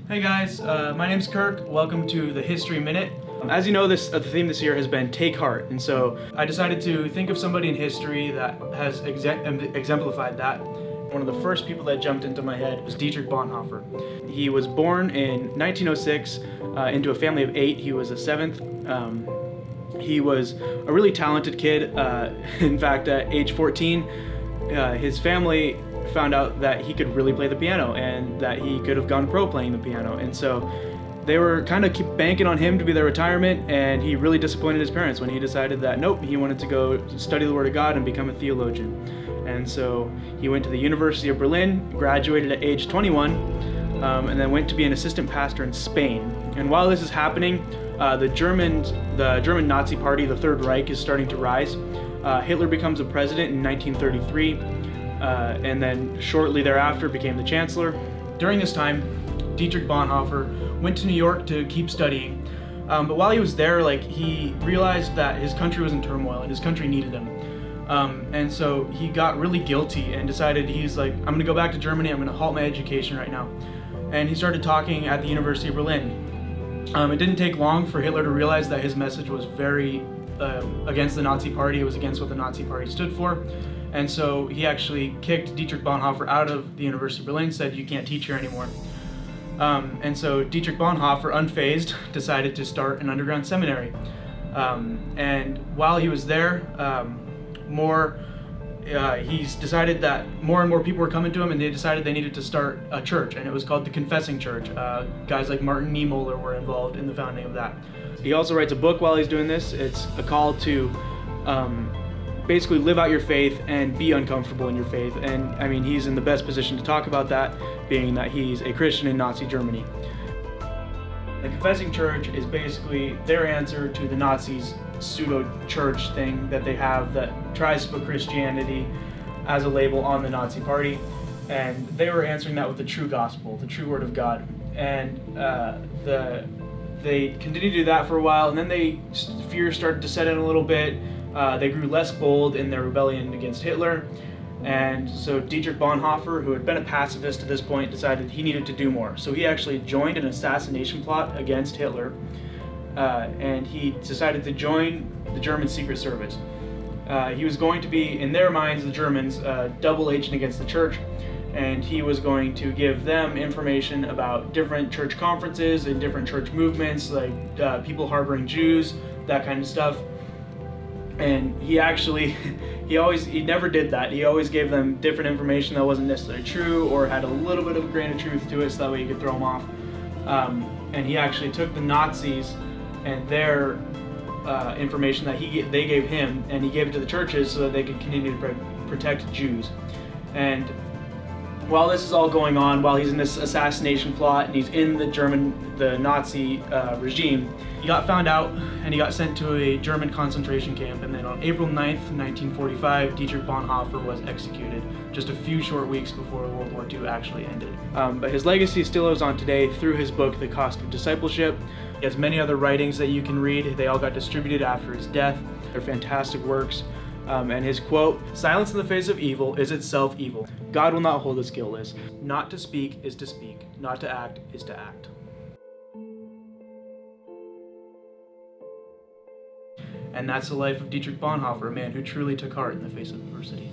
Hey guys, my name's Kirk. Welcome to the History Minute. As you know, the theme this year has been Take Heart, and so I decided to think of somebody in history that has exemplified that. One of the first people that jumped into my head was Dietrich Bonhoeffer. He was born in 1906 into a family of 8. He was the 7th. He was a really talented kid. In fact, at age 14, his family found out that he could really play the piano and that he could have gone pro playing the piano. And so they were kind of keep banking on him to be their retirement, and he really disappointed his parents when he decided that nope, he wanted to go study the Word of God and become a theologian. And so he went to the University of Berlin, graduated at age 21, and then went to be an assistant pastor in Spain. And while this is happening, the German Nazi Party, the Third Reich, is starting to rise. Hitler becomes a president in 1933, and then shortly thereafter became the chancellor. During this time, Dietrich Bonhoeffer went to New York to keep studying, but while he was there, he realized that his country was in turmoil and his country needed him. And so he got really guilty and decided he's like, I'm going to go back to Germany, I'm going to halt my education right now. And he started talking at the University of Berlin. It didn't take long for Hitler to realize that his message was very against the Nazi Party. It was against what the Nazi Party stood for. And so he actually kicked Dietrich Bonhoeffer out of the University of Berlin, said you can't teach here anymore. And so Dietrich Bonhoeffer, unfazed, decided to start an underground seminary. And while he was there, he's decided that more and more people were coming to him, and they decided they needed to start a church, and it was called the Confessing Church. Guys like Martin Niemöller were involved in the founding of that. He also writes a book while he's doing this. It's a call to basically live out your faith and be uncomfortable in your faith. And I mean, he's in the best position to talk about that, being that he's a Christian in Nazi Germany. The Confessing Church is basically their answer to the Nazis' pseudo-church thing that they have that tries to put Christianity as a label on the Nazi Party. And they were answering that with the true gospel, the true word of God. And they continued to do that for a while, and then fear started to set in a little bit. They grew less bold in their rebellion against Hitler. And so Dietrich Bonhoeffer, who had been a pacifist at this point, decided he needed to do more. So he actually joined an assassination plot against Hitler, and he decided to join the German Secret Service. He was going to be, in their minds, the Germans, double agent against the church, and he was going to give them information about different church conferences and different church movements, like people harboring Jews, that kind of stuff. And he never did that. He always gave them different information that wasn't necessarily true or had a little bit of a grain of truth to it, so that way you could throw them off. And he actually took the Nazis and their information that they gave him, and he gave it to the churches so that they could continue to protect Jews. And while this is all going on, while he's in this assassination plot and he's in the Nazi regime, he got found out and he got sent to a German concentration camp. And then on April 9th, 1945, Dietrich Bonhoeffer was executed just a few short weeks before World War II actually ended. But his legacy still lives on today through his book, The Cost of Discipleship. He has many other writings that you can read. They all got distributed after his death. They're fantastic works. And his quote, "Silence in the face of evil is itself evil. God will not hold us guiltless. Not to speak is to speak. Not to act is to act." And that's the life of Dietrich Bonhoeffer, a man who truly took heart in the face of adversity.